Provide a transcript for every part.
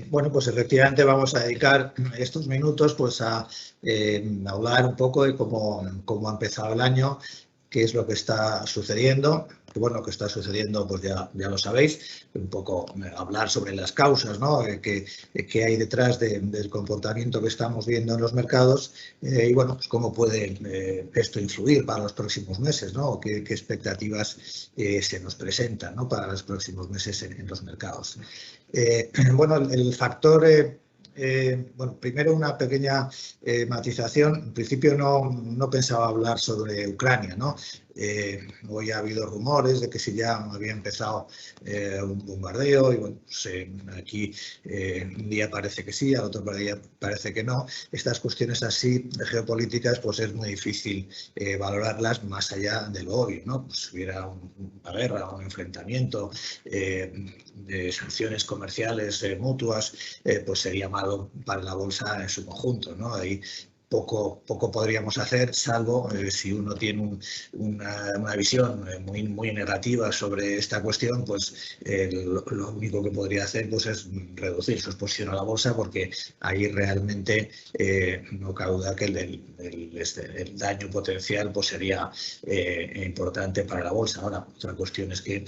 Bueno, pues efectivamente vamos a dedicar estos minutos pues a hablar un poco de cómo ha empezado el año, qué es lo que está sucediendo. Que bueno, lo que está sucediendo pues ya lo sabéis, un poco hablar sobre las causas, ¿no? ¿Qué hay detrás del comportamiento que estamos viendo en los mercados y bueno, pues cómo puede esto influir para los próximos meses, ¿no? ¿Qué expectativas se nos presentan, ¿no? Para los próximos meses en los mercados? Bueno, el factor, bueno, primero una pequeña matización. En principio no pensaba hablar sobre Ucrania, ¿no? Hoy ha habido rumores de que si ya había empezado un bombardeo y bueno, pues, aquí un día parece que sí, al otro día parece que no. Estas cuestiones así geopolíticas pues es muy difícil valorarlas más allá de lo obvio, ¿no? Pues si hubiera una guerra, un enfrentamiento, de sanciones comerciales mutuas, pues sería malo para la bolsa en su conjunto, ¿no? Ahí poco podríamos hacer, salvo si uno tiene una visión muy negativa sobre esta cuestión, pues lo único que podría hacer pues, es reducir su exposición a la bolsa, porque ahí realmente no cabe duda que el daño potencial pues, sería importante para la bolsa. Ahora, otra cuestión es que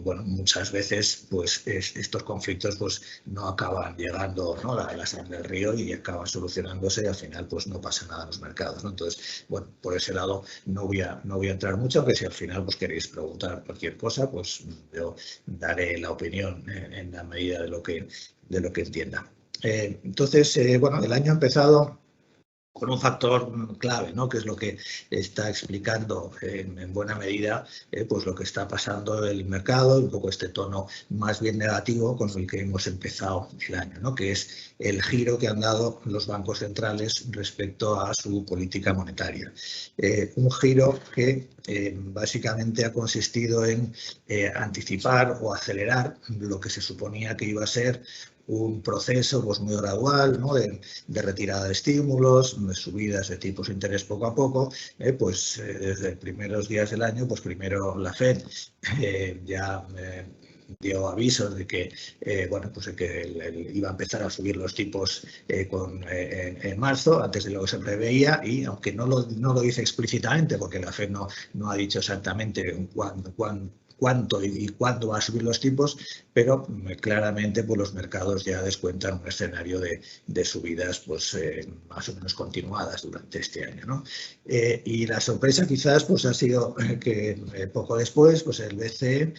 bueno, muchas veces pues, estos conflictos pues, no acaban llegando, ¿no? a la sangre del río y acaban solucionándose y al final pues no pasa nada en los mercados, ¿no? Entonces, bueno, por ese lado no voy a entrar mucho, aunque si al final pues queréis preguntar cualquier cosa, pues yo daré la opinión en la medida de lo que entienda. Entonces, bueno, el año ha empezado con un factor clave, ¿no? Que es lo que está explicando en buena medida pues lo que está pasando en el mercado, un poco este tono más bien negativo con el que hemos empezado el año, ¿no? Que es el giro que han dado los bancos centrales respecto a su política monetaria. Un giro que básicamente ha consistido en anticipar o acelerar lo que se suponía que iba a ser un proceso pues, muy gradual, ¿no? de retirada de estímulos, de subidas de tipos de interés poco a poco, pues desde los primeros días del año, pues primero la Fed ya dio avisos de que, bueno, pues que iba a empezar a subir los tipos en marzo, antes de lo que se preveía, y aunque no lo dice explícitamente, porque la Fed no ha dicho exactamente cuánto y cuándo va a subir los tipos, pero claramente pues, los mercados ya descuentan un escenario de subidas pues, más o menos continuadas durante este año, ¿no? Y la sorpresa quizás pues, ha sido que poco después pues, el BCE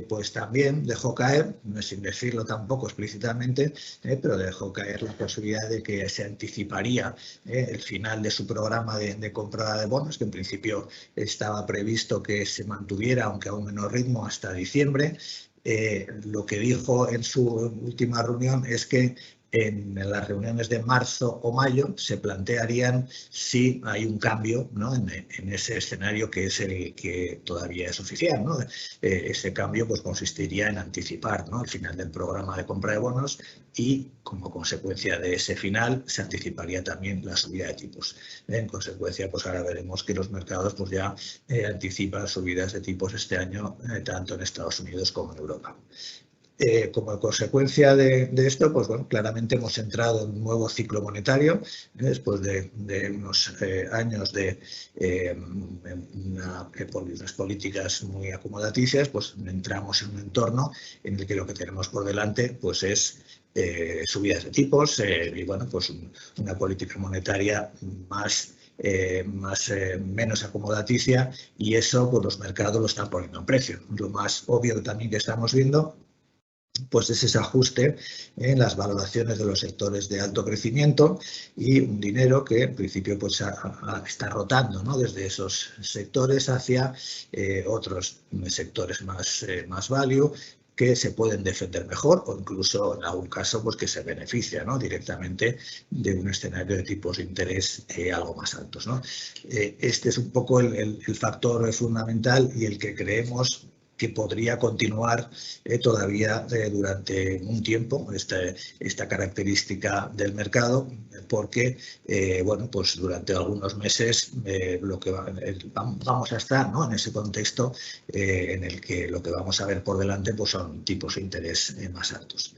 pues, también dejó caer, sin decirlo tampoco explícitamente, pero dejó caer la posibilidad de que se anticiparía el final de su programa de compra de bonos, que en principio estaba previsto que se mantuviera, aunque a un menor ritmo, hasta diciembre. Lo que dijo en su última reunión es que en las reuniones de marzo o mayo se plantearían si hay un cambio, ¿no? en ese escenario que es el que todavía es oficial, ¿no? Ese cambio pues, consistiría en anticipar, ¿no? el final del programa de compra de bonos y como consecuencia de ese final se anticiparía también la subida de tipos. En consecuencia, pues ahora veremos que los mercados pues, ya anticipan subidas de tipos este año, tanto en Estados Unidos como en Europa. Como consecuencia de esto, pues bueno, claramente hemos entrado en un nuevo ciclo monetario después de unos años de unas políticas muy acomodaticias, pues entramos en un entorno en el que lo que tenemos por delante pues es subidas de tipos y bueno, pues una política monetaria menos acomodaticia, y eso pues los mercados lo están poniendo en precio. Lo más obvio también que estamos viendo pues es ese ajuste en las valoraciones de los sectores de alto crecimiento y un dinero que en principio pues, está rotando, ¿no? desde esos sectores hacia otros sectores más value, que se pueden defender mejor o incluso en algún caso pues que se beneficia, ¿no? directamente de un escenario de tipos de interés algo más altos, ¿no? Este es un poco el factor fundamental y el que creemos que podría continuar todavía durante un tiempo esta característica del mercado, porque bueno, pues durante algunos meses vamos a estar, ¿no? en ese contexto en el que lo que vamos a ver por delante pues son tipos de interés más altos.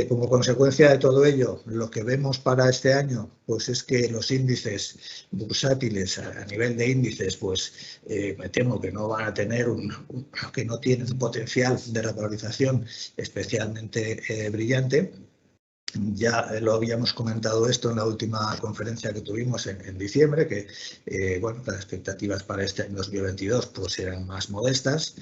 Como consecuencia de todo ello, lo que vemos para este año pues es que los índices bursátiles a nivel de índices, pues me temo que no van a tener que no tienen un potencial de revalorización especialmente brillante. Ya lo habíamos comentado esto en la última conferencia que tuvimos en diciembre, que bueno, las expectativas para este año 2022 pues eran más modestas.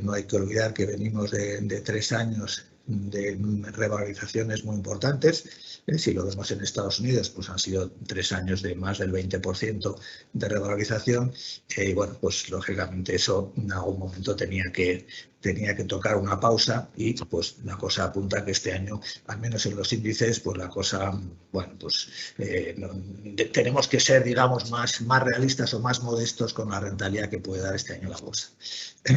No hay que olvidar que venimos de 3 años de revalorizaciones muy importantes. Si lo vemos en Estados Unidos, pues han sido 3 años de más del 20% de revalorización. Y bueno, pues lógicamente eso en algún momento tenía que tocar una pausa y pues la cosa apunta que este año, al menos en los índices, pues la cosa, bueno, pues tenemos que ser, digamos, más realistas o más modestos con la rentabilidad que puede dar este año la bolsa.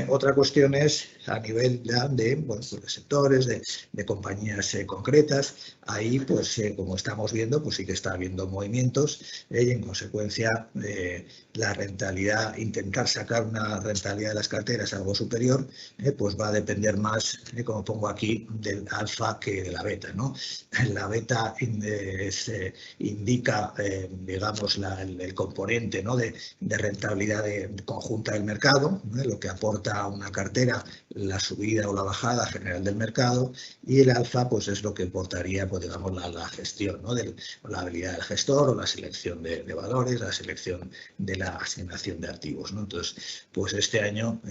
Otra cuestión es a nivel de, bueno, pues de sectores, de compañías concretas. Ahí, pues como estamos viendo, pues sí que está habiendo movimientos y en consecuencia la rentabilidad, intentar sacar una rentabilidad de las carteras algo superior, pues va a depender más, como pongo aquí, del alfa que de la beta, ¿no? La beta indica, digamos, el componente, ¿no?, de rentabilidad conjunta del mercado, ¿no?, lo que aporta a una cartera la subida o la bajada general del mercado, y el alfa pues es lo que aportaría, pues digamos, la gestión, ¿no?, la habilidad del gestor o la selección de valores, la selección de la asignación de activos, ¿no? Entonces, pues este año,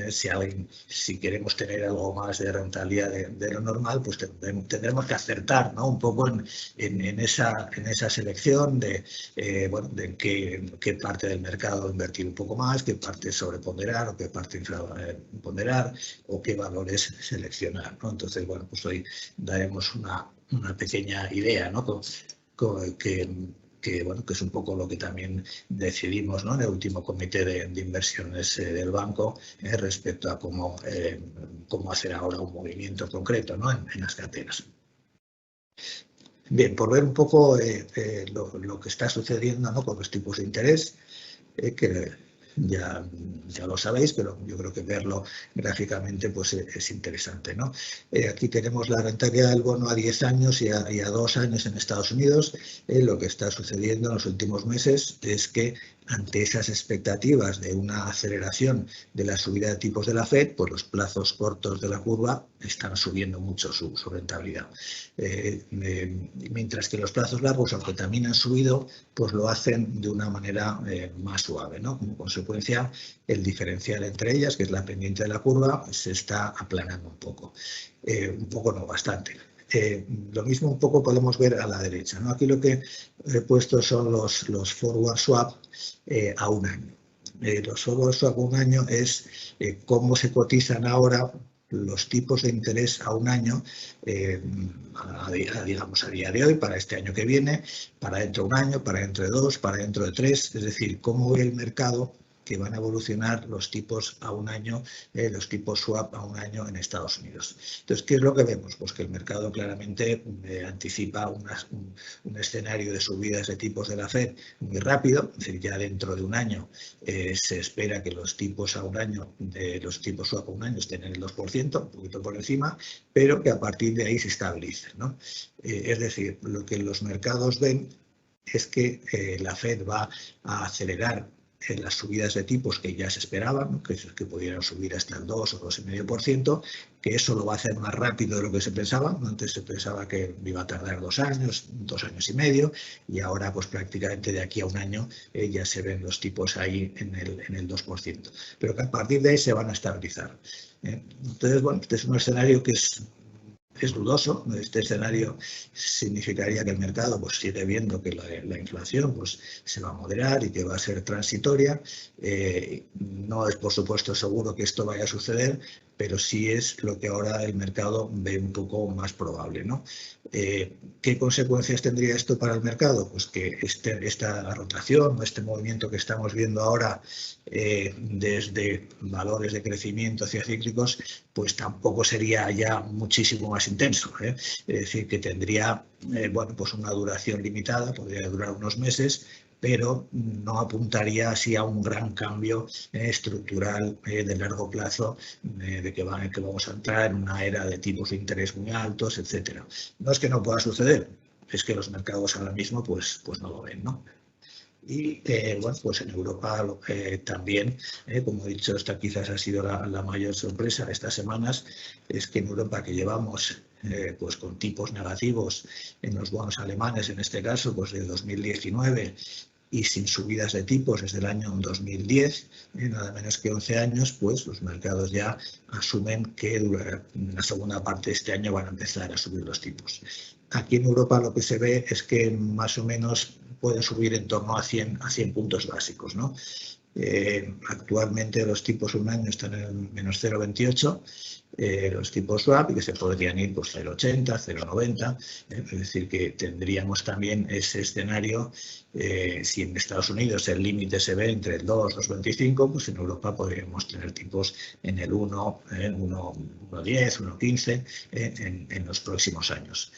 si queremos tener algo más de rentabilidad de lo normal, pues tendremos que acertar, ¿no?, un poco en esa selección de, bueno, de qué parte del mercado invertir un poco más, qué parte sobreponderar o qué parte infraponderar o qué valores seleccionar, ¿no? Entonces, bueno, pues hoy daremos una pequeña idea, ¿no?, bueno, que es un poco lo que también decidimos, ¿no?, en el último comité de inversiones del banco respecto a cómo hacer ahora un movimiento concreto, ¿no?, en las carteras. Bien, por ver un poco lo que está sucediendo, ¿no?, con los tipos de interés, que ya lo sabéis, pero yo creo que verlo gráficamente pues es interesante, ¿no? Aquí tenemos la rentabilidad del bono a 10 años y a 2 años en Estados Unidos. Lo que está sucediendo en los últimos meses es que ante esas expectativas de una aceleración de la subida de tipos de la FED, pues los plazos cortos de la curva están subiendo mucho su rentabilidad. Mientras que los plazos largos, aunque también han subido, pues lo hacen de una manera más suave, ¿no? Como consecuencia, el diferencial entre ellas, que es la pendiente de la curva, se está aplanando un poco no, bastante. Lo mismo un poco podemos ver a la derecha, ¿no? Aquí lo que he puesto son los forward swap a un año. Los forward swap a un año es cómo se cotizan ahora los tipos de interés a un año, digamos a día de hoy, para este año que viene, para dentro de un año, para dentro de 2, para dentro de 3, es decir, cómo ve el mercado que van a evolucionar los tipos a un año, los tipos swap a un año en Estados Unidos. Entonces, ¿qué es lo que vemos? Pues que el mercado claramente anticipa un escenario de subidas de tipos de la FED muy rápido, es decir, ya dentro de un año se espera que los tipos a un año, los tipos swap a un año estén en el 2%, un poquito por encima, pero que a partir de ahí se estabilicen, ¿no? Es decir, lo que los mercados ven es que la FED va a acelerar en las subidas de tipos que ya se esperaban, ¿no?, que pudieran subir hasta el 2 o 2,5%, que eso lo va a hacer más rápido de lo que se pensaba. Antes se pensaba que iba a tardar 2 años, 2 años y medio, y ahora pues prácticamente de aquí a un año ya se ven los tipos ahí en el 2%, pero que a partir de ahí se van a estabilizar. Entonces, bueno, este es un escenario que es dudoso. Este escenario significaría que el mercado pues sigue viendo que la inflación pues se va a moderar y que va a ser transitoria. No es, por supuesto, seguro que esto vaya a suceder, pero sí es lo que ahora el mercado ve un poco más probable, ¿no? ¿Qué consecuencias tendría esto para el mercado? Pues que esta rotación, este movimiento que estamos viendo ahora desde valores de crecimiento hacia cíclicos, pues tampoco sería ya muchísimo más intenso, ¿eh? Es decir, que tendría bueno, pues una duración limitada, podría durar unos meses, pero no apuntaría así a un gran cambio estructural de largo plazo, de que vamos a entrar en una era de tipos de interés muy altos, etcétera. No es que no pueda suceder, es que los mercados ahora mismo pues no lo ven, ¿no? Y bueno, pues en Europa también, como he dicho, esta quizás ha sido la mayor sorpresa de estas semanas, es que en Europa, que llevamos pues con tipos negativos en los bonos alemanes, en este caso, pues de 2019, y sin subidas de tipos desde el año 2010, nada menos que 11 años, pues los mercados ya asumen que en la segunda parte de este año van a empezar a subir los tipos. Aquí en Europa lo que se ve es que más o menos pueden subir en torno a 100 puntos básicos, ¿no? Actualmente los tipos un año están en el menos 0,28, los tipos swap, y que se podrían ir pues 0,80, 0,90, es decir, que tendríamos también ese escenario. Si en Estados Unidos el límite se ve entre el 2, 2,25, pues en Europa podríamos tener tipos en el 1, 1,10, 1,15 en los próximos años.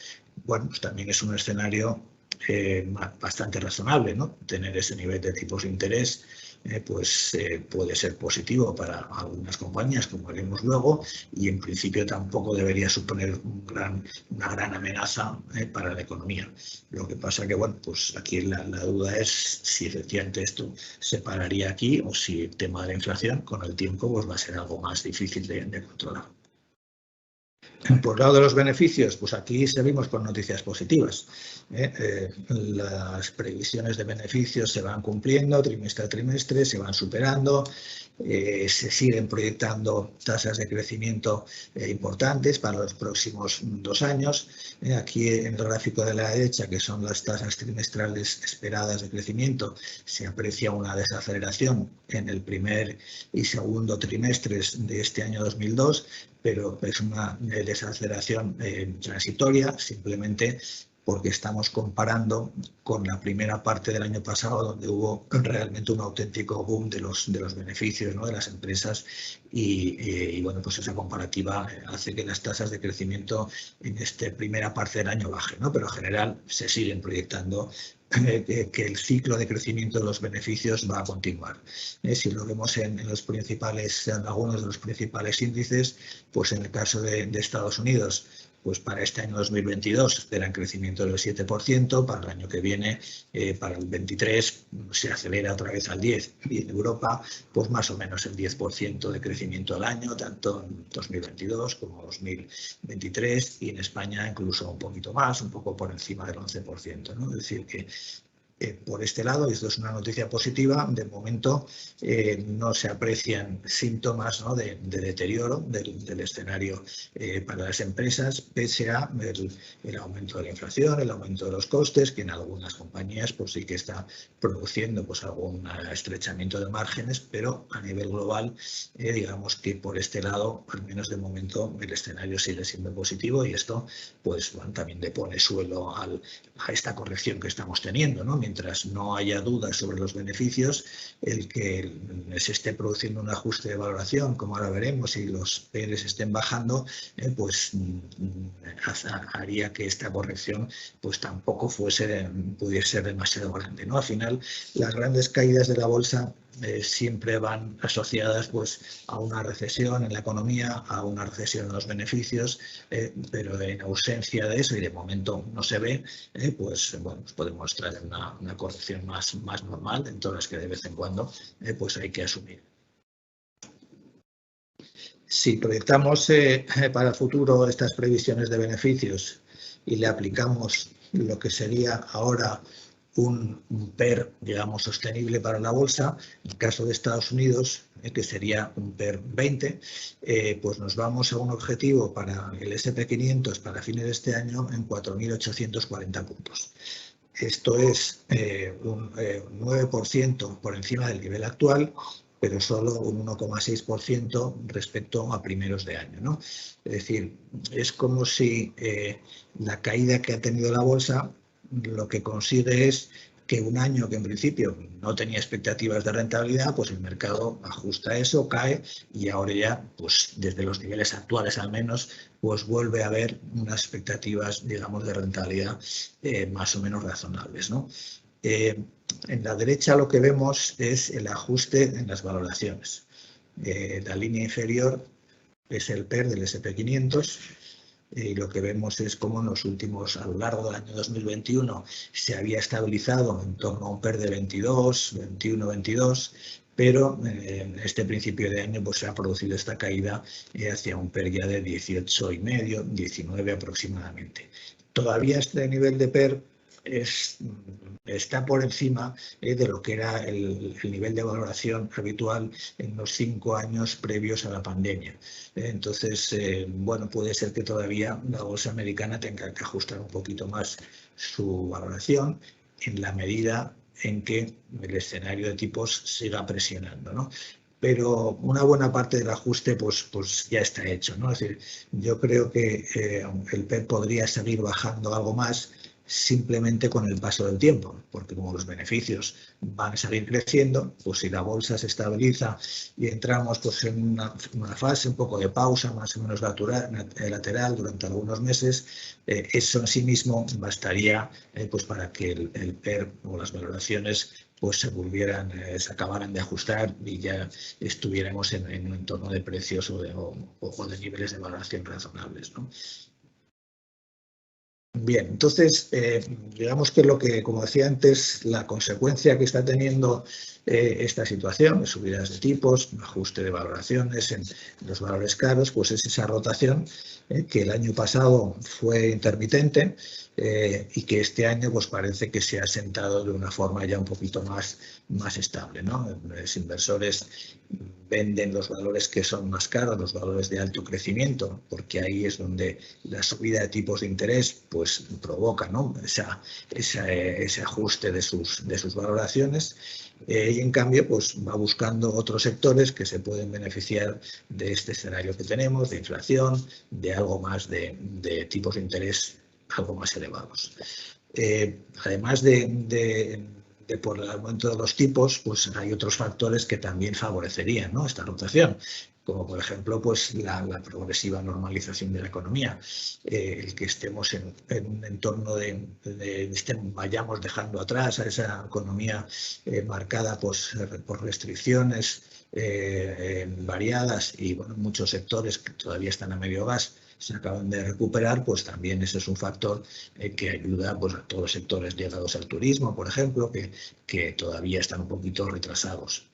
Bueno, pues también es un escenario bastante razonable, ¿no? Tener ese nivel de tipos de interés puede ser positivo para algunas compañías, como veremos luego, y en principio tampoco debería suponer una gran amenaza para la economía. Lo que pasa que, bueno, pues aquí la duda es si efectivamente esto se pararía aquí o si el tema de la inflación con el tiempo pues va a ser algo más difícil de controlar. Por el lado de los beneficios, pues aquí seguimos con noticias positivas. Las previsiones de beneficios se van cumpliendo trimestre a trimestre, se van superando, se siguen proyectando tasas de crecimiento importantes para los próximos 2 años. Aquí en el gráfico de la derecha, que son las tasas trimestrales esperadas de crecimiento, se aprecia una desaceleración en el primer y segundo trimestres de este año 2002, pero es una desaceleración transitoria, simplemente porque estamos comparando con la primera parte del año pasado, donde hubo realmente un auténtico boom de los beneficios, ¿no?, de las empresas, y bueno, pues esa comparativa hace que las tasas de crecimiento en esta primera parte del año bajen, ¿no? Pero en general se siguen proyectando que el ciclo de crecimiento de los beneficios va a continuar. Si lo vemos en algunos de los principales índices, pues en el caso de Estados Unidos, pues para este año 2022 esperan crecimiento del 7%, para el año que viene, para el 23, se acelera otra vez al 10%, y en Europa, pues más o menos el 10% de crecimiento al año, tanto en 2022 como 2023, y en España incluso un poquito más, un poco por encima del 11%, ¿no? Es decir, que por este lado, y esto es una noticia positiva, de momento no se aprecian síntomas, ¿no?, de deterioro del escenario para las empresas, pese a el aumento de la inflación, el aumento de los costes, que en algunas compañías pues sí que está produciendo pues algún estrechamiento de márgenes, pero a nivel global digamos que por este lado, al menos de momento, el escenario sigue siendo positivo, y esto pues bueno, también le pone suelo a esta corrección que estamos teniendo, ¿no? Mientras no haya dudas sobre los beneficios, el que se esté produciendo un ajuste de valoración, como ahora veremos, y los PERs estén bajando, pues haría que esta corrección pues tampoco pudiese ser demasiado grande, ¿no? Al final, las grandes caídas de la bolsa siempre van asociadas pues a una recesión en la economía, a una recesión en los beneficios, pero en ausencia de eso, y de momento no se ve, pues bueno, pues podemos traer una corrección más normal, en todas las que de vez en cuando pues hay que asumir. Si proyectamos para el futuro estas previsiones de beneficios y le aplicamos lo que sería ahora un PER, digamos, sostenible para la bolsa, en el caso de Estados Unidos, que sería un PER 20, pues nos vamos a un objetivo para el S&P 500 para fines de este año en 4.840 puntos. Esto es un 9% por encima del nivel actual, pero solo un 1,6% respecto a primeros de año, ¿no? Es decir, es como si la caída que ha tenido la bolsa lo que consigue es que un año que en principio no tenía expectativas de rentabilidad, pues el mercado ajusta eso, cae, y ahora ya, pues desde los niveles actuales al menos, pues vuelve a haber unas expectativas, digamos, de rentabilidad más o menos razonables, ¿no? En la derecha lo que vemos es el ajuste en las valoraciones. La línea inferior es el PER del SP500 y lo que vemos es cómo en los últimos, a lo largo del año 2021, se había estabilizado en torno a un PER de 22, 21, 22, pero en este principio de año pues, se ha producido esta caída hacia un PER ya de 18,5, 19 aproximadamente. Todavía este nivel de PER está por encima de lo que era el nivel de valoración habitual en los 5 años previos a la pandemia. Entonces, bueno, puede ser que todavía la bolsa americana tenga que ajustar un poquito más su valoración en la medida en que el escenario de tipos siga presionando, ¿no? Pero una buena parte del ajuste pues ya está hecho, ¿no? Es decir, yo creo que el PER podría seguir bajando algo más simplemente con el paso del tiempo, porque como los beneficios van a seguir creciendo, pues si la bolsa se estabiliza y entramos pues, en una fase, un poco de pausa, más o menos lateral durante algunos meses, eso en sí mismo bastaría pues para que el PER o las valoraciones pues se acabaran de ajustar y ya estuviéramos en un entorno de precios o de niveles de valoración razonables, ¿no? Bien, entonces, digamos que como decía antes, la consecuencia que está teniendo esta situación de subidas de tipos, ajuste de valoraciones en los valores caros, pues es esa rotación que el año pasado fue intermitente y que este año pues parece que se ha sentado de una forma ya un poquito más estable, ¿no? Los inversores venden los valores que son más caros, los valores de alto crecimiento, porque ahí es donde la subida de tipos de interés pues provoca, ¿no? ese ajuste de sus valoraciones y en cambio pues va buscando otros sectores que se pueden beneficiar de este escenario que tenemos, de inflación, de algo más de tipos de interés algo más elevados. Además por el aumento de los tipos, pues hay otros factores que también favorecerían, ¿no? Esta rotación, como por ejemplo pues la progresiva normalización de la economía, el que estemos en un entorno vayamos dejando atrás a esa economía marcada pues, por restricciones variadas y bueno, muchos sectores que todavía están a medio gas se acaban de recuperar, pues también ese es un factor que ayuda pues, a todos los sectores ligados al turismo, por ejemplo, que todavía están un poquito retrasados.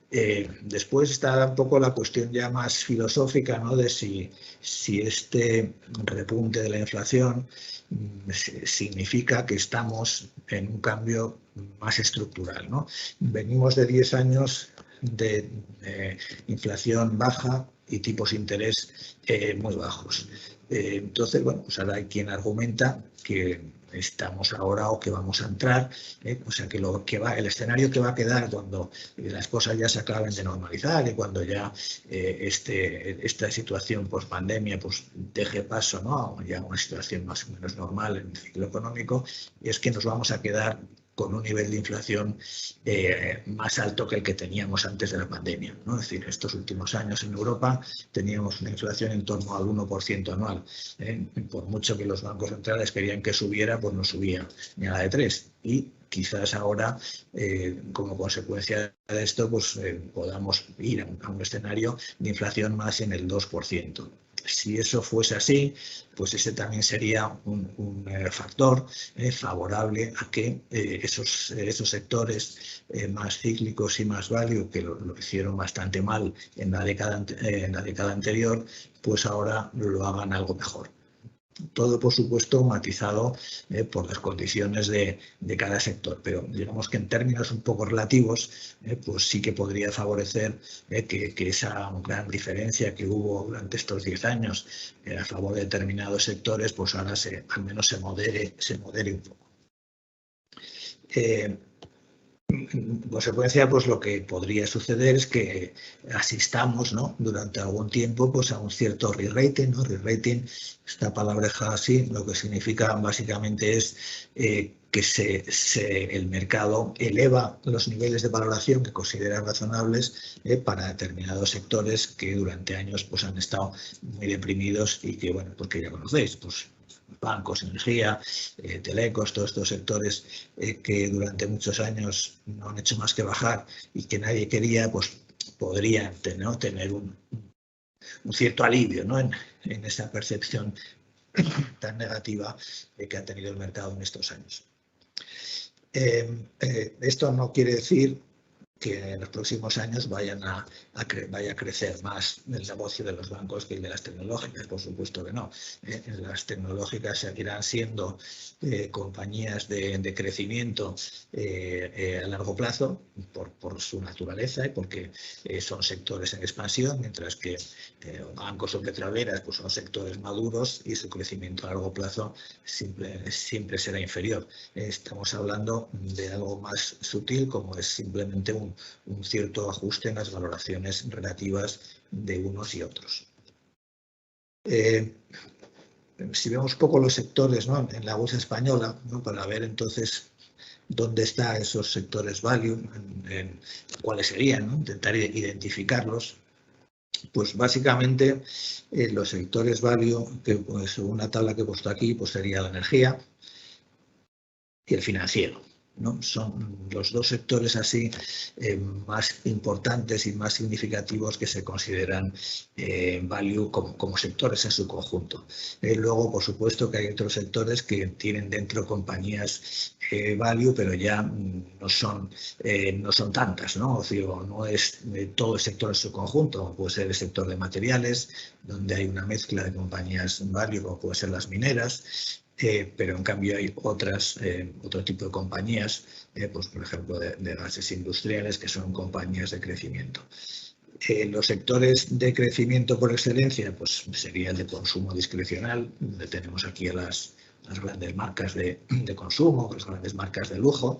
Después está un poco la cuestión ya más filosófica, ¿no? De si este repunte de la inflación significa que estamos en un cambio más estructural, ¿no? Venimos de 10 años de inflación baja y tipos de interés muy bajos. Entonces, bueno, pues ahora hay quien argumenta que estamos ahora o que vamos a entrar, o sea que el escenario que va a quedar cuando las cosas ya se acaben de normalizar y cuando ya esta situación post pandemia pues deje paso, ¿no? Ya a una situación más o menos normal en el ciclo económico, es que nos vamos a quedar con un nivel de inflación más alto que el que teníamos antes de la pandemia, ¿no? Es decir, estos últimos años en Europa teníamos una inflación en torno al 1% anual. Por mucho que los bancos centrales querían que subiera, pues no subía ni a la de 3. Y quizás ahora, como consecuencia de esto, pues podamos ir a un escenario de inflación más en el 2%. Si eso fuese así, pues ese también sería un factor favorable a que esos sectores más cíclicos y más value, que lo hicieron bastante mal en la década anterior, pues ahora lo hagan algo mejor. Todo, por supuesto, matizado por las condiciones de cada sector, pero digamos que en términos un poco relativos, pues sí que podría favorecer que esa gran diferencia que hubo durante estos 10 años a favor de determinados sectores, pues ahora al menos se modere un poco. En consecuencia, pues lo que podría suceder es que asistamos, ¿no? Durante algún tiempo pues, a un cierto re-rating, ¿no? Re-rating, esta palabreja así, lo que significa básicamente es que el mercado eleva los niveles de valoración que considera razonables para determinados sectores que durante años pues, han estado muy deprimidos y que, bueno, porque ya conocéis, pues bancos, energía, telecos, todos estos sectores que durante muchos años no han hecho más que bajar y que nadie quería, pues podrían tener un cierto alivio, ¿no? en esa percepción tan negativa que ha tenido el mercado en estos años. Esto no quiere decir que en los próximos años vaya a crecer más el negocio de los bancos que el de las tecnológicas, por supuesto que no. Las tecnológicas seguirán siendo compañías de crecimiento a largo plazo por su naturaleza y porque son sectores en expansión, mientras que bancos o petroleras pues son sectores maduros y su crecimiento a largo plazo siempre será inferior. Estamos hablando de algo más sutil, como es simplemente un cierto ajuste en las valoraciones relativas de unos y otros. Si vemos un poco los sectores, ¿no?, en la bolsa española, ¿no?, para ver entonces dónde están esos sectores value, cuáles serían, ¿no?, intentar identificarlos. Pues básicamente los sectores value, que pues, según la tabla que he puesto aquí, pues sería la energía y el financiero, ¿no? Son los dos sectores así más importantes y más significativos que se consideran value como sectores en su conjunto. Luego, por supuesto, que hay otros sectores que tienen dentro compañías value, pero ya no son tantas, ¿no? O sea, no es todo el sector en su conjunto. Puede ser el sector de materiales, donde hay una mezcla de compañías value, como pueden ser las mineras. Pero en cambio hay otro tipo de compañías, pues por ejemplo de gases industriales, que son compañías de crecimiento. Los sectores de crecimiento por excelencia pues sería el de consumo discrecional, donde tenemos aquí a las grandes marcas de consumo, las grandes marcas de lujo,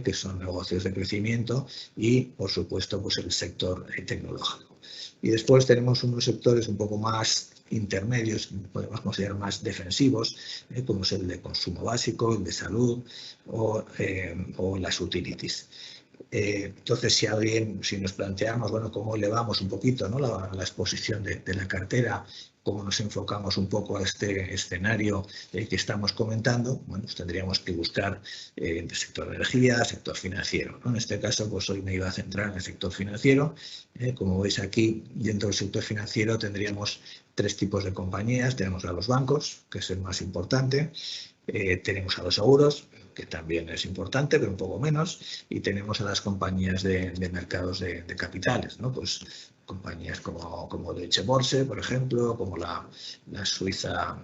que son negocios de crecimiento, y por supuesto pues el sector tecnológico. Y después tenemos unos sectores un poco más intermedios, que podemos considerar más defensivos, como es el de consumo básico, el de salud o las utilities. Entonces, si nos planteamos, bueno, cómo elevamos un poquito, ¿no?, la exposición de la cartera, cómo nos enfocamos un poco a este escenario que estamos comentando, bueno, pues tendríamos que buscar el sector de energía, sector financiero, ¿no? En este caso, pues hoy me iba a centrar en el sector financiero. Como veis aquí, dentro del sector financiero tendríamos tres tipos de compañías. Tenemos a los bancos, que es el más importante. Tenemos a los seguros, que también es importante, pero un poco menos, y tenemos a las compañías de mercados de capitales, ¿no? Pues compañías como Deutsche Börse, por ejemplo, como la Suiza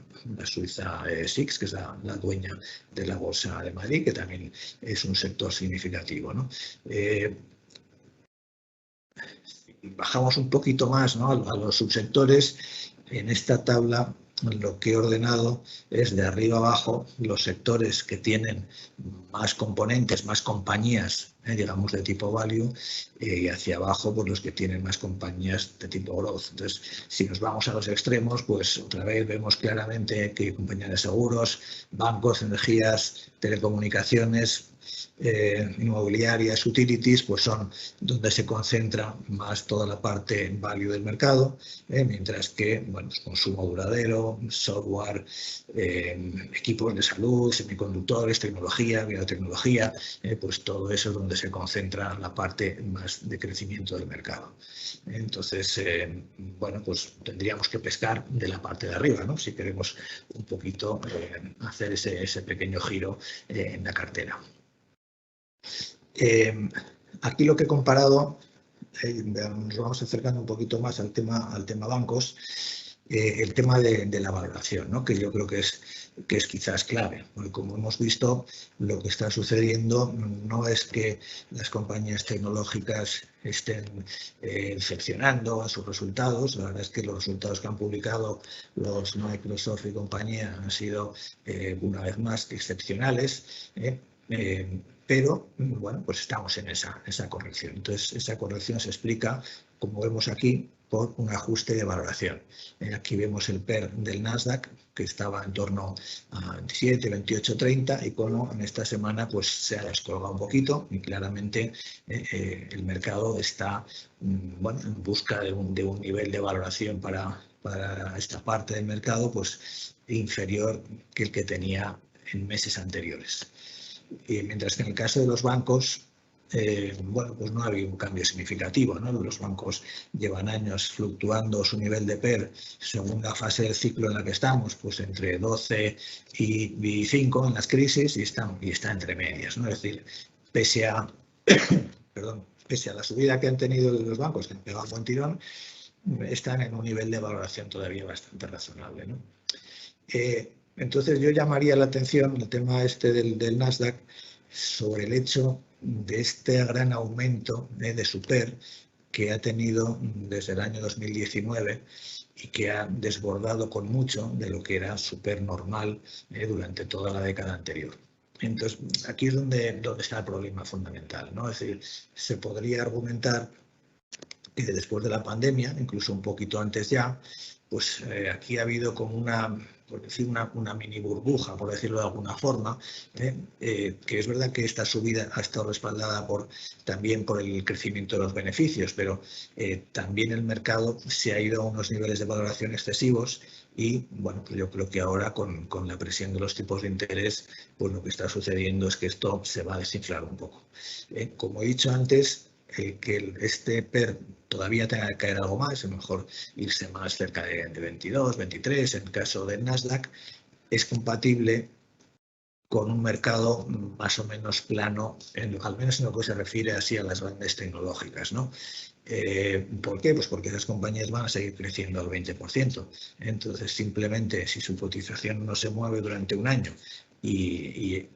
SIX, que es la dueña de la Bolsa de Madrid, que también es un sector significativo, ¿no? Bajamos un poquito más, ¿no?, a los subsectores. En esta tabla lo que he ordenado es de arriba abajo los sectores que tienen más componentes, más compañías, digamos, de tipo value, y hacia abajo pues los que tienen más compañías de tipo growth. Entonces, si nos vamos a los extremos, pues otra vez vemos claramente que hay compañías de seguros, bancos, energías, telecomunicaciones, inmobiliarias, utilities, pues son donde se concentra más toda la parte value del mercado, mientras que, bueno, consumo duradero, software, equipos de salud, semiconductores, tecnología, biotecnología, pues todo eso es donde se concentra la parte más de crecimiento del mercado. Entonces, bueno, pues tendríamos que pescar de la parte de arriba, ¿no?, si queremos un poquito hacer ese pequeño giro en la cartera. Aquí lo que he comparado, nos vamos acercando un poquito más al tema bancos, el tema de la valoración, ¿no?, que yo creo que es quizás clave, porque como hemos visto, lo que está sucediendo no es que las compañías tecnológicas estén decepcionando a sus resultados. La verdad es que los resultados que han publicado los Microsoft y compañía han sido una vez más excepcionales, pero bueno, pues estamos en esa corrección. Entonces, esa corrección se explica, como vemos aquí, por un ajuste de valoración. Aquí vemos el PER del Nasdaq, que estaba en torno a 27, 28, 30, y como en esta semana pues se ha descolgado un poquito, y claramente el mercado está bueno, en busca de un nivel de valoración para esta parte del mercado pues inferior que el que tenía en meses anteriores. Y mientras que en el caso de los bancos, bueno, pues no ha habido un cambio significativo, ¿no? Los bancos llevan años fluctuando su nivel de PER según la fase del ciclo en la que estamos, pues entre 12 y 5 en las crisis y está entre medias, ¿no? Es decir, pese a la subida que han tenido los bancos, que han pegado un buen tirón, están en un nivel de valoración todavía bastante razonable, ¿no? Entonces yo llamaría la atención el tema este del Nasdaq sobre el hecho de este gran aumento de su PER que ha tenido desde el año 2019 y que ha desbordado con mucho de lo que era su PER normal durante toda la década anterior. Entonces, aquí es donde está el problema fundamental, ¿no? Es decir, se podría argumentar que después de la pandemia, incluso un poquito antes ya, pues aquí ha habido como por decir, una mini burbuja, por decirlo de alguna forma, que es verdad que esta subida ha estado respaldada también por el crecimiento de los beneficios, pero también el mercado se ha ido a unos niveles de valoración excesivos y, bueno, pues yo creo que ahora con la presión de los tipos de interés, pues lo que está sucediendo es que esto se va a desinflar un poco. Como he dicho antes, que este PER todavía tenga que caer algo más, a lo mejor irse más cerca de 22, 23, en el caso del Nasdaq, es compatible con un mercado más o menos plano, al menos en lo que se refiere así a las grandes tecnológicas, ¿no? ¿Por qué? Pues porque esas compañías van a seguir creciendo al 20%. Entonces, simplemente si su cotización no se mueve durante un año y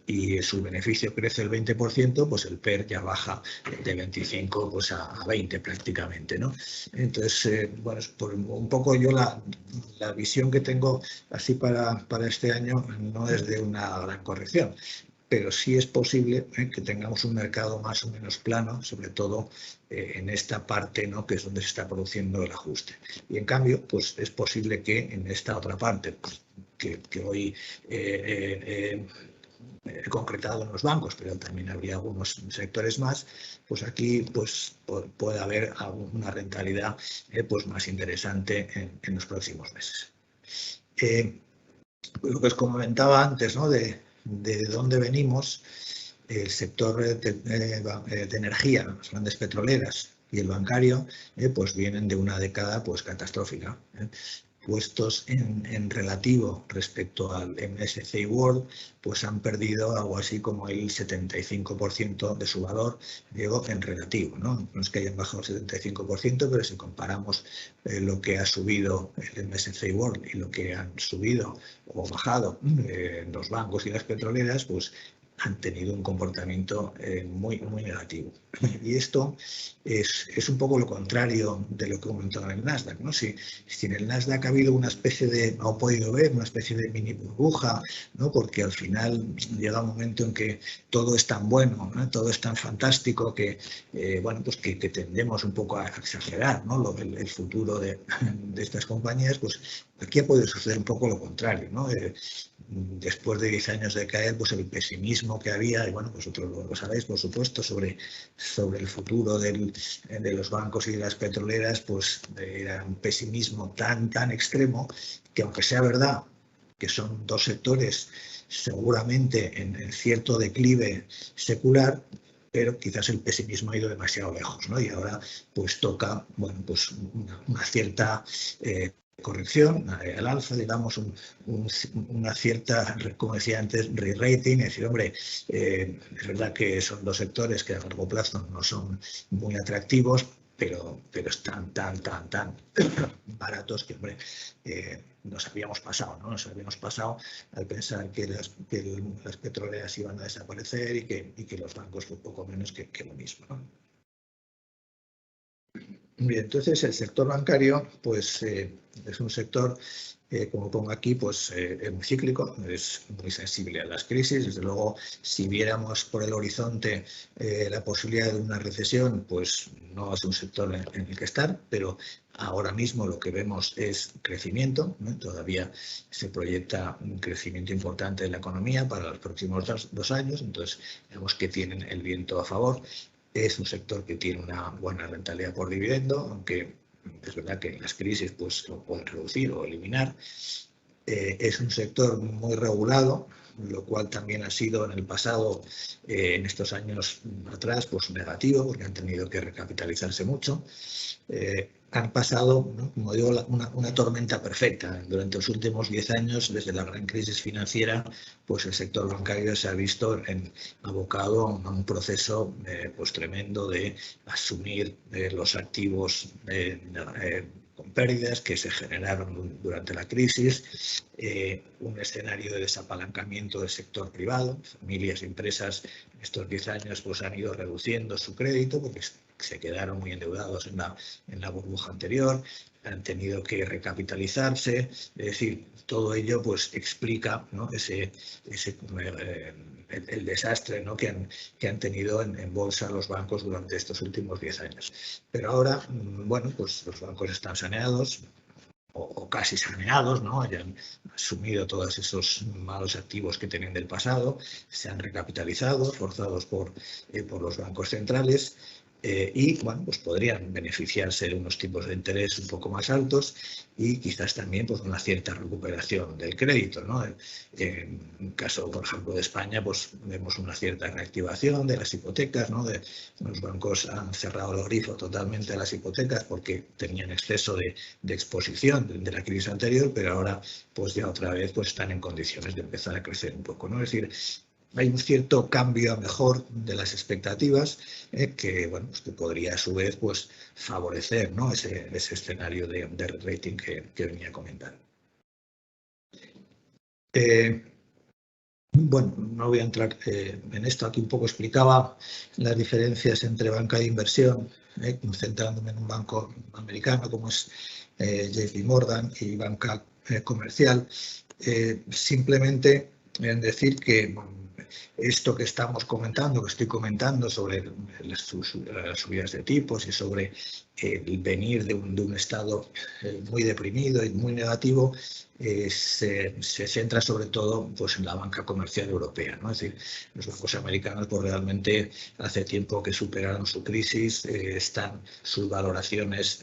su beneficio crece el 20%, pues el PER ya baja de 25 pues a 20 prácticamente, ¿no? Entonces, bueno, por un poco yo la visión que tengo así para este año no es de una gran corrección, pero sí es posible que tengamos un mercado más o menos plano, sobre todo en esta parte, ¿no?, que es donde se está produciendo el ajuste. Y en cambio, pues es posible que en esta otra parte, pues, que hoy he concretado en los bancos, pero también habría algunos sectores más, pues aquí pues, puede haber una rentabilidad pues más interesante en los próximos meses. Lo que os comentaba antes, ¿no?, de dónde venimos, el sector de energía, las grandes petroleras y el bancario, pues vienen de una década pues catastrófica. Puestos en relativo respecto al MSCI World, pues han perdido algo así como el 75% de su valor, digo, en relativo, ¿no? No es que hayan bajado el 75%, pero si comparamos lo que ha subido el MSCI World y lo que han subido o bajado los bancos y las petroleras, pues han tenido un comportamiento muy negativo. Y esto es un poco lo contrario de lo que comentaba en el Nasdaq, ¿no? Si en el Nasdaq ha habido una especie de, o podido ver, una especie de mini burbuja, ¿no?, porque al final llega un momento en que todo es tan bueno, ¿no?, todo es tan fantástico que, bueno, pues que tendemos un poco a exagerar, ¿no?, el futuro de estas compañías. Pues aquí ha podido suceder un poco lo contrario, ¿no? Después de 10 años de caer, pues el pesimismo que había, y bueno, vosotros lo sabéis, por supuesto, sobre el futuro de los bancos y de las petroleras, pues era un pesimismo tan extremo que, aunque sea verdad que son dos sectores seguramente en cierto declive secular, pero quizás el pesimismo ha ido demasiado lejos, ¿no? Y ahora pues toca, bueno, pues una cierta corrección al alza, digamos, una cierta, como decía antes, re-rating, es decir, hombre, es verdad que son dos sectores que a largo plazo no son muy atractivos, pero están tan baratos que, hombre, nos habíamos pasado, ¿no? Nos habíamos pasado al pensar que las petroleras iban a desaparecer y que los bancos fue poco menos que lo mismo, ¿no? Bien, entonces el sector bancario pues es un sector, como pongo aquí, pues es muy cíclico, es muy sensible a las crisis. Desde luego, si viéramos por el horizonte la posibilidad de una recesión, pues no es un sector en el que estar, pero ahora mismo lo que vemos es crecimiento, ¿no? Todavía se proyecta un crecimiento importante de la economía para los próximos dos años, entonces vemos que tienen el viento a favor. Es un sector que tiene una buena rentabilidad por dividendo, aunque es verdad que en las crisis pues lo pueden reducir o eliminar. Es un sector muy regulado, lo cual también ha sido en el pasado, en estos años atrás, pues negativo, porque han tenido que recapitalizarse mucho. Han pasado, ¿no?, como digo, una tormenta perfecta. Durante los últimos 10 años, desde la gran crisis financiera, pues el sector bancario se ha visto abocado a un proceso pues tremendo de asumir los activos con pérdidas que se generaron durante la crisis, un escenario de desapalancamiento del sector privado. Familias y empresas en estos 10 años pues, han ido reduciendo su crédito porque se quedaron muy endeudados en la burbuja anterior, han tenido que recapitalizarse, es decir, todo ello pues explica, ¿no?, el desastre, ¿no?, que han tenido en bolsa los bancos durante estos últimos 10 años. Pero ahora, bueno, pues los bancos están saneados, o casi saneados, ¿no? Ya han asumido todos esos malos activos que tenían del pasado, se han recapitalizado, forzados por los bancos centrales, y bueno, pues podrían beneficiarse de unos tipos de interés un poco más altos y quizás también pues una cierta recuperación del crédito, ¿no? En el caso, por ejemplo, de España, pues vemos una cierta reactivación de las hipotecas, ¿no? Los bancos han cerrado el grifo totalmente a las hipotecas porque tenían exceso de exposición de la crisis anterior, pero ahora pues ya otra vez pues están en condiciones de empezar a crecer un poco, ¿no? Es decir, hay un cierto cambio a mejor de las expectativas que, bueno, pues que podría a su vez pues, favorecer, ¿no?, ese escenario de rating que venía a comentar. Bueno, no voy a entrar en esto. Aquí un poco explicaba las diferencias entre banca de inversión, centrándome en un banco americano como es JP Morgan, y banca comercial. Simplemente en decir que esto que estamos comentando, que estoy comentando sobre las subidas de tipos y sobre el venir de un estado muy deprimido y muy negativo, se centra sobre todo pues, en la banca comercial europea, ¿no? Es decir, los bancos americanos pues, realmente hace tiempo que superaron su crisis, están sus valoraciones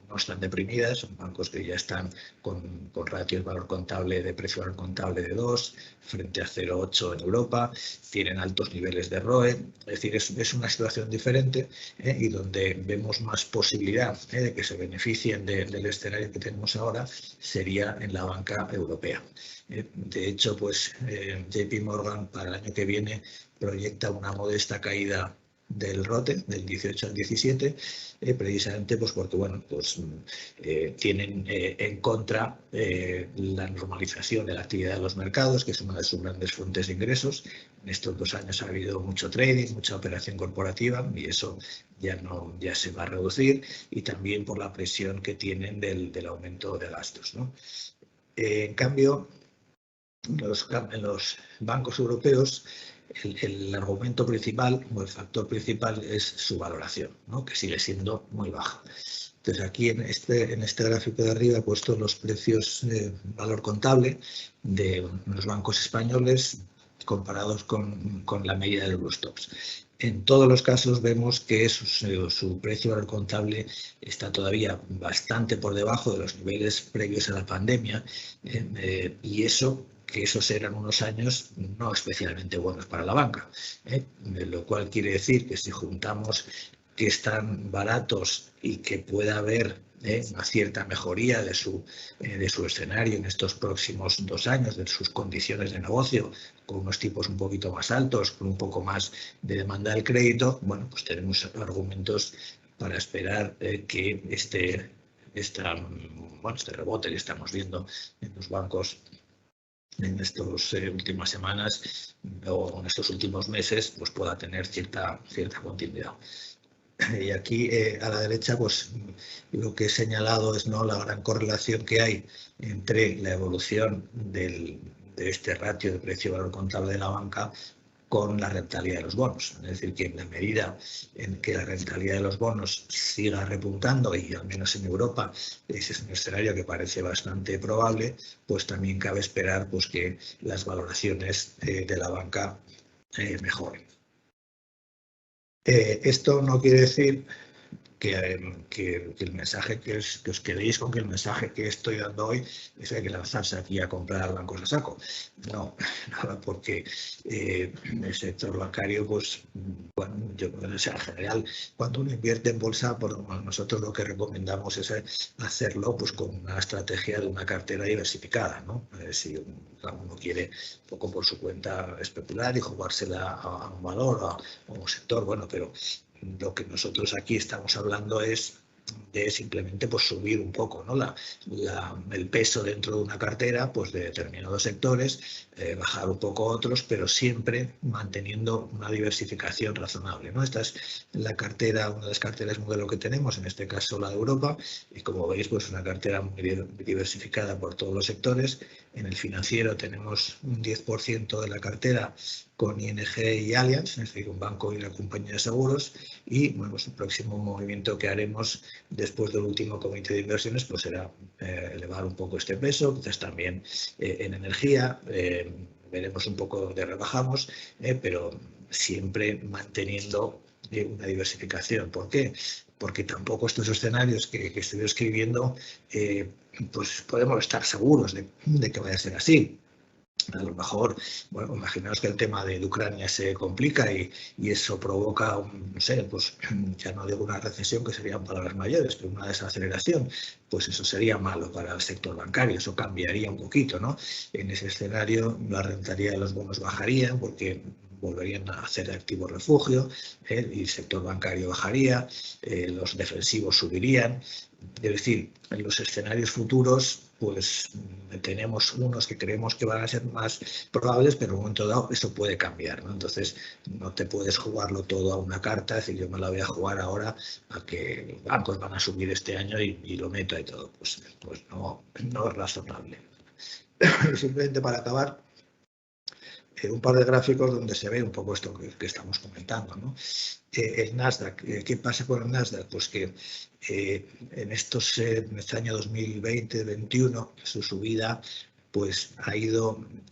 no están deprimidas, son bancos que ya están con ratios valor contable de precio valor contable de 2 frente a 0,8 en Europa, tienen altos niveles de ROE, es decir, es una situación diferente y donde vemos más posibilidad de que se beneficien del escenario que tenemos ahora sería en la banca europea. De hecho, pues JP Morgan para el año que viene proyecta una modesta caída del ROTE, del 18 al 17, precisamente pues porque bueno, pues, tienen en contra la normalización de la actividad de los mercados, que es una de sus grandes fuentes de ingresos. En estos 2 años ha habido mucho trading, mucha operación corporativa y eso ya se va a reducir, y también por la presión que tienen del aumento de gastos, ¿no? En cambio, en los bancos europeos, el argumento principal o el factor principal es su valoración, ¿no?, que sigue siendo muy baja. Entonces, aquí en este gráfico de arriba he puesto los precios de valor contable de los bancos españoles comparados con la media de los tops. En todos los casos vemos que su precio valor contable está todavía bastante por debajo de los niveles previos a la pandemia, y que esos eran unos años no especialmente buenos para la banca, lo cual quiere decir que si juntamos que están baratos y que pueda haber una cierta mejoría de su escenario en estos próximos 2 años, de sus condiciones de negocio, con unos tipos un poquito más altos, con un poco más de demanda del crédito, bueno, pues tenemos argumentos para esperar que este rebote que estamos viendo en los bancos en estas últimas semanas o en estos últimos meses, pues pueda tener cierta continuidad. Y aquí a la derecha, pues lo que he señalado es, ¿no?, la gran correlación que hay entre la evolución de este ratio de precio-valor contable de la banca con la rentabilidad de los bonos. Es decir, que en la medida en que la rentabilidad de los bonos siga repuntando, y al menos en Europa ese es un escenario que parece bastante probable, pues también cabe esperar pues, que las valoraciones de la banca mejoren. Esto no quiere decir que el mensaje que os quedéis con que el mensaje que estoy dando hoy es que hay que lanzarse aquí a comprar bancos a saco. No, nada, porque el sector bancario, pues, bueno, o sea, en general, cuando uno invierte en bolsa, pues, nosotros lo que recomendamos es hacerlo pues con una estrategia de una cartera diversificada, ¿no? Si uno quiere un poco por su cuenta especular y jugársela a un valor o a un sector, bueno, pero lo que nosotros aquí estamos hablando es de simplemente pues, subir un poco, ¿no? El peso dentro de una cartera pues, de determinados sectores, bajar un poco otros, pero siempre manteniendo una diversificación razonable, ¿no? Esta es la cartera, una de las carteras modelo que tenemos, en este caso la de Europa, y como veis, pues una cartera muy diversificada por todos los sectores. En el financiero tenemos un 10% de la cartera con ING y Allianz, es decir, un banco y una compañía de seguros, y bueno, pues el próximo movimiento que haremos después del último comité de inversiones pues será elevar un poco este peso, quizás también en energía, veremos un poco dónde rebajamos, pero siempre manteniendo una diversificación. ¿Por qué? Porque tampoco estos escenarios que estoy describiendo, pues podemos estar seguros de que vaya a ser así. A lo mejor, bueno, imaginaos que el tema de Ucrania se complica y eso provoca, no sé, pues ya no digo una recesión, que serían palabras mayores, pero una desaceleración, pues eso sería malo para el sector bancario, eso cambiaría un poquito, ¿no? En ese escenario la rentabilidad de los bonos bajaría porque volverían a hacer activo refugio, y el sector bancario bajaría, los defensivos subirían. Es decir, en los escenarios futuros, pues tenemos unos que creemos que van a ser más probables, pero en un momento dado eso puede cambiar, ¿no? Entonces, no te puedes jugarlo todo a una carta, es decir, yo me la voy a jugar ahora a que los bancos van a subir este año y lo meto ahí todo. Pues no es razonable. Simplemente para acabar, un par de gráficos donde se ve un poco esto que estamos comentando, ¿no? El Nasdaq, ¿qué pasa con el Nasdaq? Pues que en este año 2020-2021, su subida pues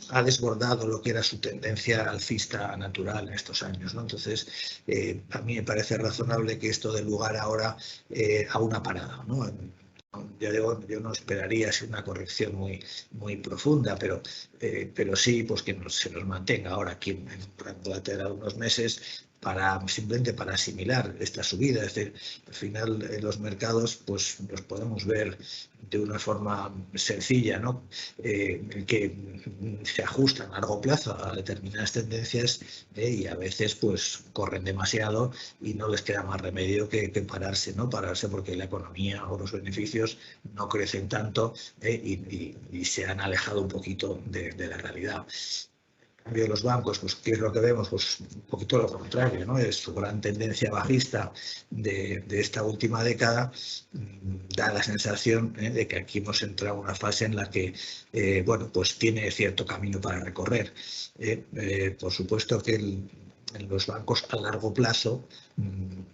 ha desbordado lo que era su tendencia alcista natural en estos años, ¿no? Entonces, a mí me parece razonable que esto dé lugar ahora a una parada, ¿no? Yo no esperaría una corrección muy profunda, pero sí pues que se nos mantenga ahora aquí en un rango lateral unos meses simplemente para asimilar esta subida. Es decir, al final en los mercados pues los podemos ver de una forma sencilla, ¿no? Que se ajustan a largo plazo a determinadas tendencias, y a veces pues corren demasiado y no les queda más remedio que pararse, ¿no? Pararse porque la economía o los beneficios no crecen tanto, y se han alejado un poquito de la realidad. En cambio, los bancos, pues, ¿qué es lo que vemos? Pues un poquito lo contrario, ¿no? Es su gran tendencia bajista de esta última década, da la sensación de que aquí hemos entrado en una fase en la que, bueno, pues tiene cierto camino para recorrer. Por supuesto que en los bancos a largo plazo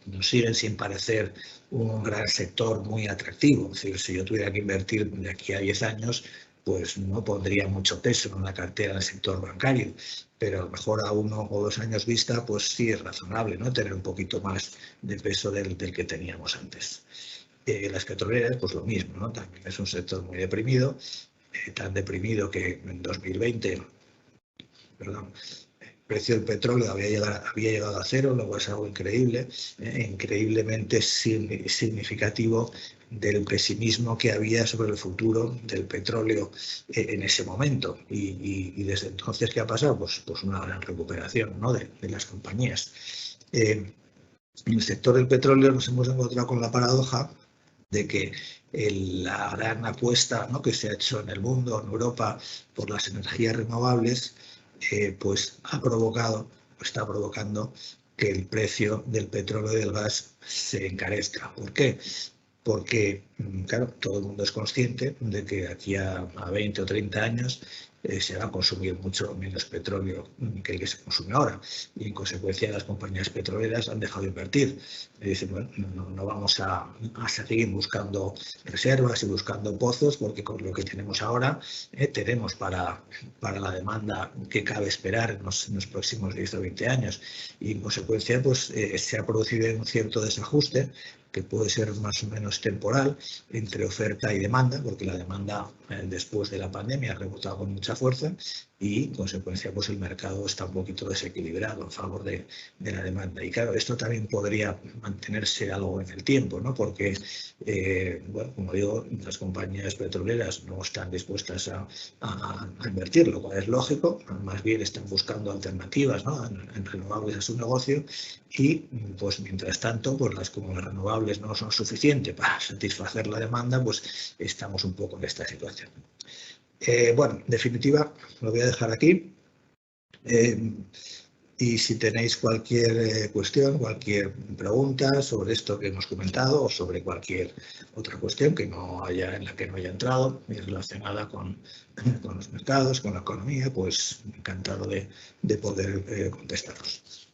nos siguen sin parecer un gran sector muy atractivo. Es decir, si yo tuviera que invertir de aquí a 10 años, pues no pondría mucho peso en una cartera del sector bancario, pero a lo mejor a 1 o 2 años vista, pues sí es razonable, ¿no? Tener un poquito más de peso del que teníamos antes. Las petroleras, pues lo mismo, ¿no? También es un sector muy deprimido, tan deprimido que en 2020, perdón, el precio del petróleo había llegado a cero, lo cual es algo increíble, increíblemente significativo del pesimismo que había sobre el futuro del petróleo en ese momento. Y desde entonces, ¿qué ha pasado? Pues una gran recuperación, ¿no? de las compañías. En el sector del petróleo nos hemos encontrado con la paradoja de que la gran apuesta, ¿no?, que se ha hecho en el mundo, en Europa, por las energías renovables, pues está provocando que el precio del petróleo y del gas se encarezca. ¿Por qué? Porque, claro, todo el mundo es consciente de que aquí a 20 o 30 años se va a consumir mucho menos petróleo que el que se consume ahora y en consecuencia las compañías petroleras han dejado de invertir. Dicen, bueno, no vamos a seguir buscando reservas y buscando pozos porque con lo que tenemos ahora tenemos para la demanda que cabe esperar en los próximos 10 o 20 años y en consecuencia pues se ha producido un cierto desajuste que puede ser más o menos temporal entre oferta y demanda, porque la demanda después de la pandemia ha rebotado con mucha fuerza y, en consecuencia, pues el mercado está un poquito desequilibrado en favor de la demanda. Y claro, esto también podría mantenerse algo en el tiempo, ¿no? Porque, bueno, como digo, las compañías petroleras no están dispuestas a invertir, lo cual es lógico, más bien están buscando alternativas, ¿no? en renovables a su negocio y, pues, mientras tanto, pues como las renovables no son suficientes para satisfacer la demanda, pues estamos un poco en esta situación. Bueno, en definitiva, lo voy a dejar aquí. Y si tenéis cualquier cuestión, cualquier pregunta sobre esto que hemos comentado o sobre cualquier otra cuestión en la que no haya entrado y relacionada con los mercados, con la economía, pues encantado de poder contestaros.